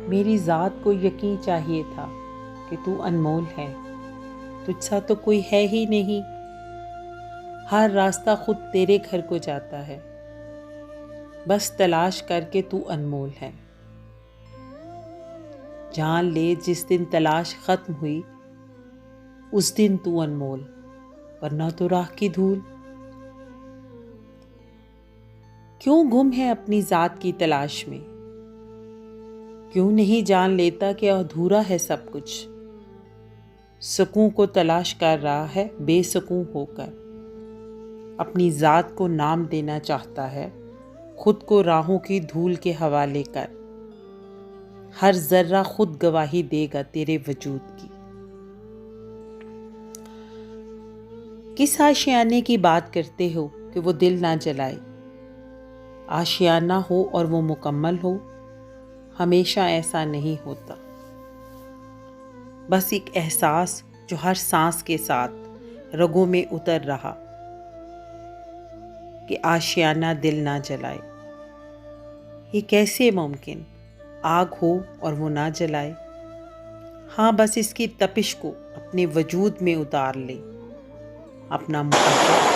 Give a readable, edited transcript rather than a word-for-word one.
मेरी ज़ात को यकीन चाहिए था कि तू अनमोल है, तुझसा तो कोई है ही नहीं। हर रास्ता खुद तेरे घर को जाता है, बस तलाश करके तू अनमोल है। जान ले जिस दिन तलाश खत्म हुई, उस दिन तू अनमोल, वरना तो राख की धूल। क्यों गुम है अपनी ज़ात की तलाश में? क्यों नहीं जान लेता कि अधूरा है सब कुछ? सुकून को तलाश कर रहा है बेसुकून होकर, अपनी ज़ात को नाम देना चाहता है, खुद को राहों की धूल के हवाले कर। हर जर्रा खुद गवाही देगा तेरे वजूद की। किस आशियाने की बात करते हो कि वो दिल ना जलाए? आशियाना हो और वो मुकम्मल हो, हमेशा ऐसा नहीं होता। बस एक एहसास जो हर सांस के साथ रगों में उतर रहा कि आशियाना दिल ना जलाए। ये कैसे मुमकिन, आग हो और वो ना जलाए? हाँ, बस इसकी तपिश को अपने वजूद में उतार ले, अपना मुकद्दर